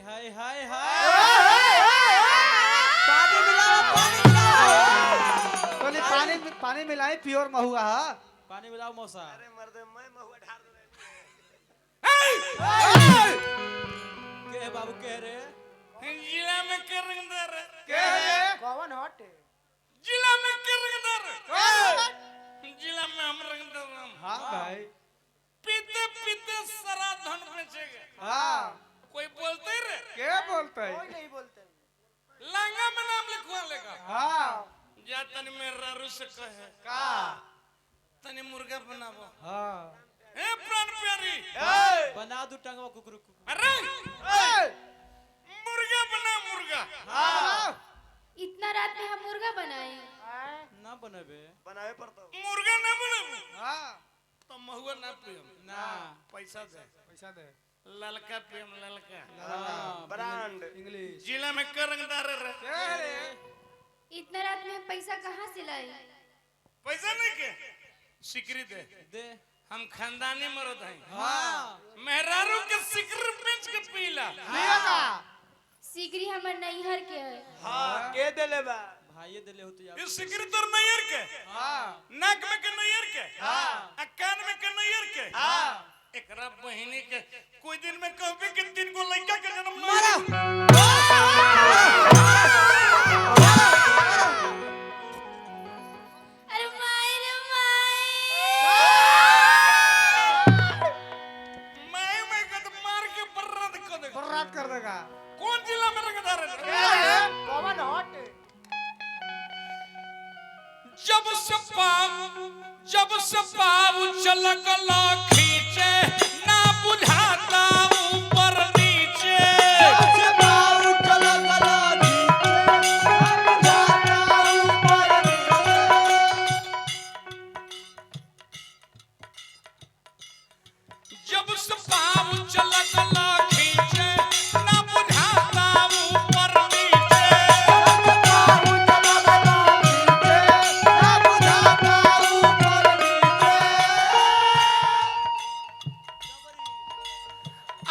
हाय हाय हाय पानी मिलाओ पानी मिलाओ तोनी पानी मिलाई प्योर महुआ हां पानी मिलाओ मौसा अरे मर्द मैं महुआ ढार दे के है बाबू के रे जिला में के रंगदार के रे कौन हट जिला में के रंगदार जिला में हम रंगदार हां भाई पीते पीते सारा धन बेचेगा हां कोई बोलते रे के बोलते कोई नहीं बोलते लांगा में नाम लिखवा लेगा हां जा तनी में रारू से कहे का तनी मुर्गा बनाबो हां ए प्राण प्यारी बना दू टंगवा कुकुर अरे ए मुर्गा बना मुर्गा हां इतना रात में हम मुर्गा बनाए ना बनबे बनावे पड़ता मुर्गा ना बनाबो हां तो महुआ ना पियम ना पैसा दे पैसा दे ललका पियम ललका ब्रांड इंग्लिश जिला में के रंगदार रे के रे इतना रात में हम पैसा कहाँ से लाए पैसा नहीं के सिकरी दे दे हम खानदानी मरद हैं हां मेहरारू के सिकरी बेच के पीला लिया ना सिगरी हमर नैहर के है हां के देले बा भाई देले होते ये यार सिकरी तोर नैयर के हां नाक में के नैयर के हां आ कान में के नैयर के हां एकरा बहिनी के कोई दिन में कहबे कि 3 गो लड़का के जन्म मारो अरे माई रे माई मैं के तो मार के बर्बाद कर दे बर्बाद कर देगा कौन जिला में रंगदार है कौन हट जब से पाव चलकला खींचे ना बुझाता ऊपर नीचे जब से पाव चलकला खींचे ना बुझाता ऊपर नीचे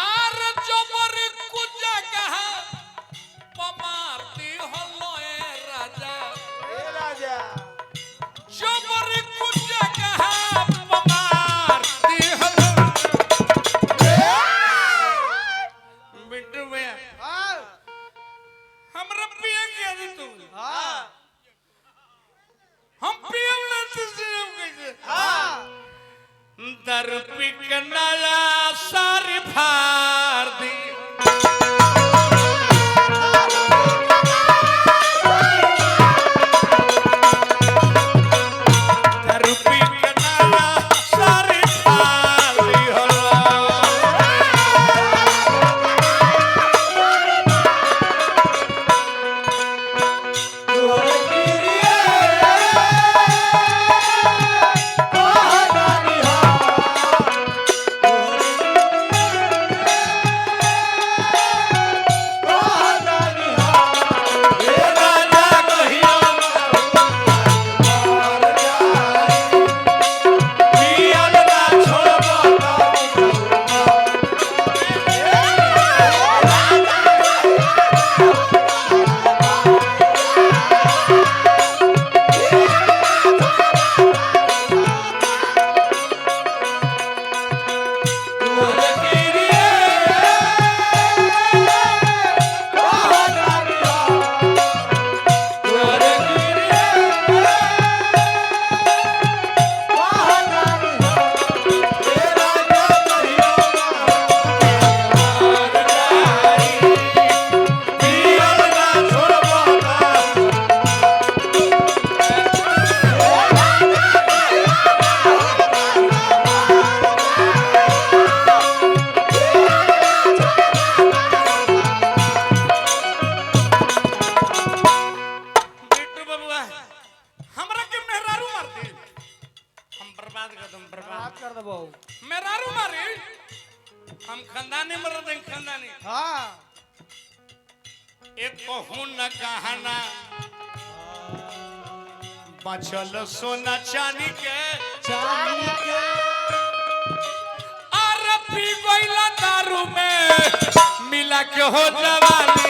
आर जबर कुछ जगह पमारती हलो ए राजा ए राजा जबर कुछ जगह पमारती हलो बिट्टू भैया हां हमरा पिए के दी तू हां हम पिए ना तुझे कैसे हां दर पिकनाया सारी फार दी दर पिकनाया सारी फार दी बात कर देबो मेहरारू मारी हम खानदानी मरद हैं खानदानी हां एक कहूं न कहना बचल सोना चांदी के और पी गइला दारू में मिला के हो जवानी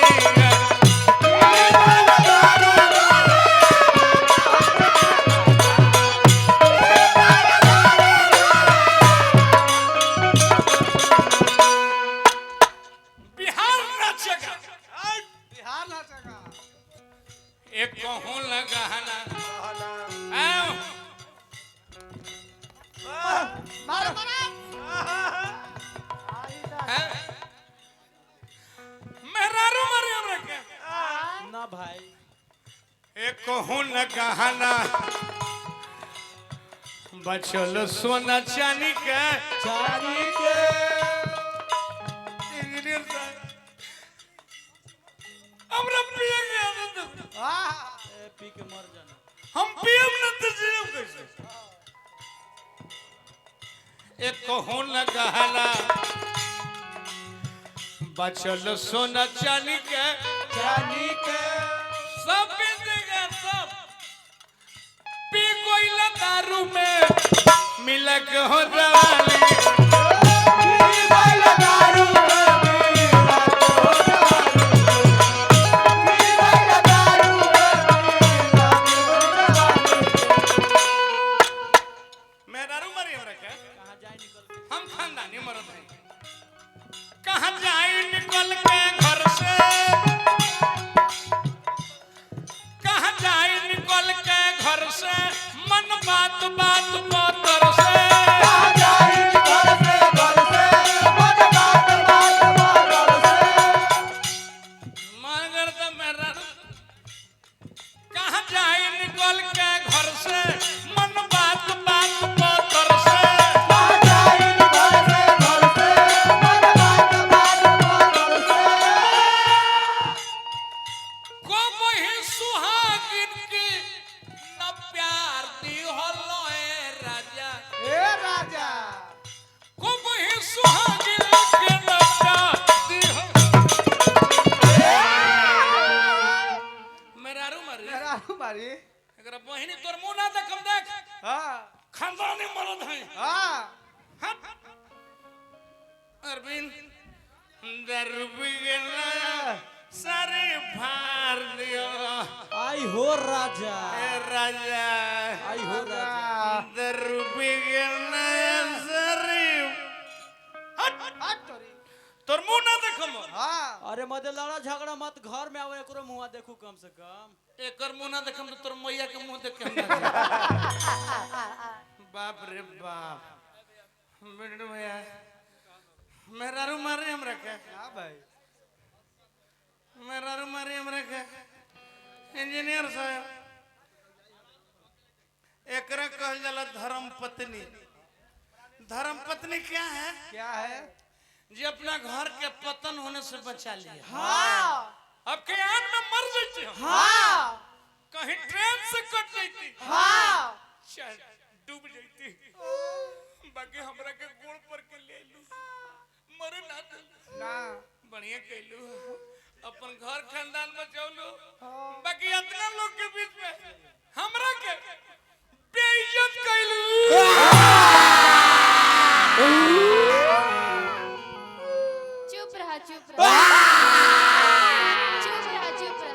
बिहार नाचेगा बिहार नाचेगा। एक कहूँ लगाना मारो मेहरारू मरियम रखे ना भाई एक कहूँ लगाना बचल सोना चांदी के चारी के इंजीनियर साहब हमरा पिए के आदत ए, पी के मर जाना हम पियम न तो जियम कैसे एक कहूँ लगाना बचल सोना चांदी के चारी के सब देगा सब पी कोई दारू में मिला के हो जवानी मेहरारू मरियम रखे कहाँ जाए निकल के हम खानदानी मरद हैं कहाँ जाए निकल के घर से कहाँ जाए निकल के घर से मन बात बात पतर से मगर तो मेरा कहाँ जाए निकल के घर से मन बात बात पतर से को वही सुहागिन की न प्यार दी होलो ए राजा ए राजा को वही सुहागिन की न प्यार दी हो मेरारू मरी मेरा मारी एकरा बहिनी तोर मुंह ना देखम देख हाँ खानदानी मरद है हाँ अरविंद दरबिगन सारे भार दियो आई हो राजा ए राजा आई हो राजा दरबिगन सारे हट तोरी तोर मुंह ना देखम हाँ अरे मदे लड़ा झगड़ा मत घर में आवे एकरो मुंह देखू कम से कम एकर मुंह ना देखम तो तोर मैया के मुंह देख के हम ना देखम। बाप रे बाप बेटू भैया मेहरारू मारे हमरा के हाँ भाई मेहरारू मारे हमरा के इंजीनियर साहब एकरा कहल जाला धर्म पत्नी धर्म पत्नी क्या है क्या है जो अपना घर के पतन होने से बचा लिया हाँ अब के आन में मर जाती हाँ कहीं ट्रेन से कट जाती हाँ चल डूब जाती बाकी हमरा के गोड़ पर के ले लू मरे ना दे ना बढ़िया कहलू अपन घर खानदान बचौलू बाकी इतना लोग के बीच में हमरा के बेइज्जत कहलू चुप रहा चुप रहा चुप रहा चुप रहा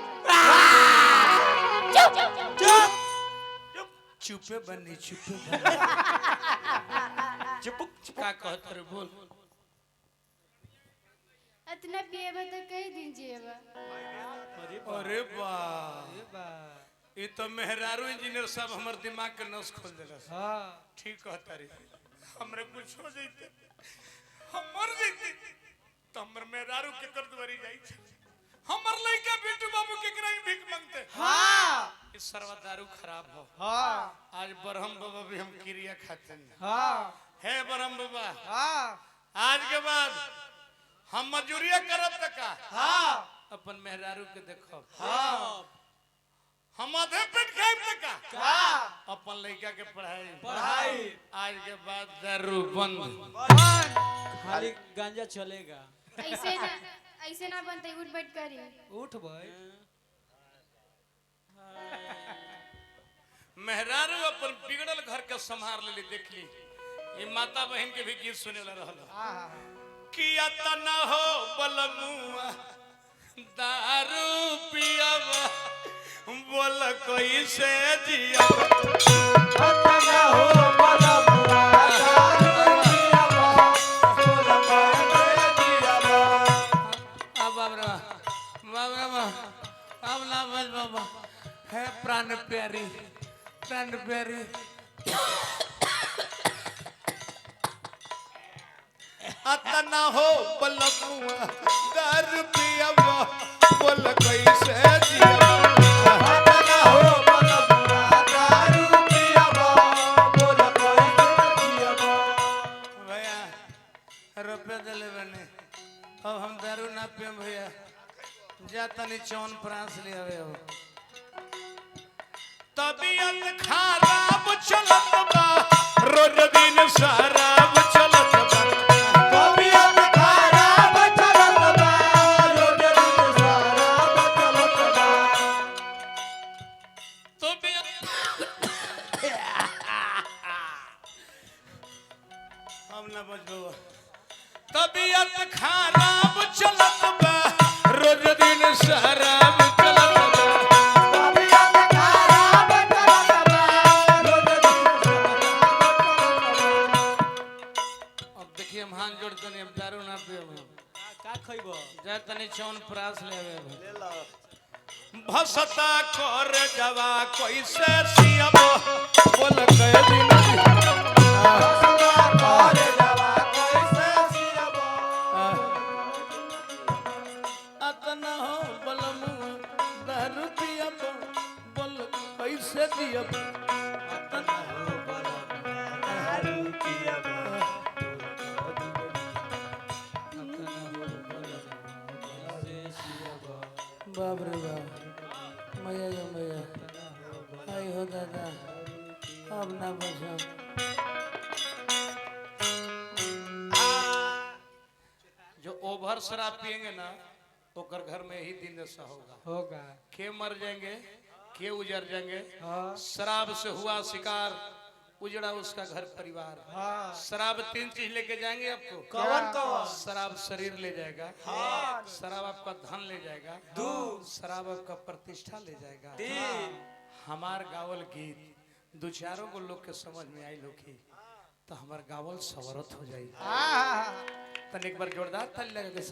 चुप चुपे बनी चुपे चुप का कहत रे बोल इतना पिएबा तो कई दिन जिएबा अरे वाह ये तो मेहरारू इंजीनियर साहब हमर दिमाग के नस खोल देलस हाँ ठीक कहता रे हमरे कुछ हो जइते हम मर जइते तो हमर मेहरारू के कर दवरी जाई छे हमर लइका बिट्टू बाबू के कराई भीख मांगते हाँ इस सर्व दारू खराब हो हाँ आज बरहम बाबा भी हम क्रिया खाते हैं हाँ हे बरहम बाबा हाँ आज के बाद हम मजूरिया करब तक का हाँ अपन मेहरारू के देखब हाँ हम आधे पेट खाइब तक का हाँ अपन लइका के पढ़ाई पढ़ाई आज के बाद दारू बंद खाली गांजा चलेगा ऐसे ना बनते उठ बैठ करी उठ भाई मेहरारू अपन बिगड़ल घर के संभाल ले देख ली ये माता बहन के भी गीत सुने ला रहल हाँ किया तना हो बलमुआ दारू पियब बोल कोई से जियब अतना हो बलमुआ दारू पियबा बोल कैसे जियबा अब ना बस बाबा है प्राण प्यारी अतना हो बलमुआ दारू पियब बोल कैसे जियब अतना हो बलमुआ दारू पियबा बोल कैसे जियबा भैया रुपये दिले बने अब हम दारू ना पियम भैया जा तनी चौन प्रांस ले आवे हो तबीयत खराब चलत बा रोज दिन शराब चलत बा तबीयत खराब चलत बा रोज दिन शराब चलत बा तबीयत हम ना बचबो तबीयत खराब चलत बा रोज दिन शराब चलत बा तबीयत खराब चलत बा रोज दिन शराब चलत बा अब देखिए हम हाथ जोड़ तनी अब दारू ना पियब का खइबो जा तनी चौन प्रास लेवे ले लो भसता कर जवा कैसे सियब बोल कह दिन सदा करे जवा कैसे जियबा अतना हो बलमुआ दारू पियब बोल कैसे जियब अतना हो दारू पियबा बाप रे बाप मैया यो मैया आई हो दादा अब ना बचा जो ओवर शराब पिएंगे ना ओकर घर में ही दिन ऐसा होगा के मर जाएंगे के उजड़ जाएंगे शराब से हुआ शिकार उजड़ा उसका घर परिवार शराब 3 चीज लेके जाएंगे आपको कौन शराब शरीर ले जाएगा शराब आपका धन ले जाएगा शराब आपका प्रतिष्ठा ले जाएगा हमार गावल गीत दो चारों को लोग के समझ में आई लोग की तो हमार गावल सवरत हो जाएगी तन एक बार जोरदार ताली लगा के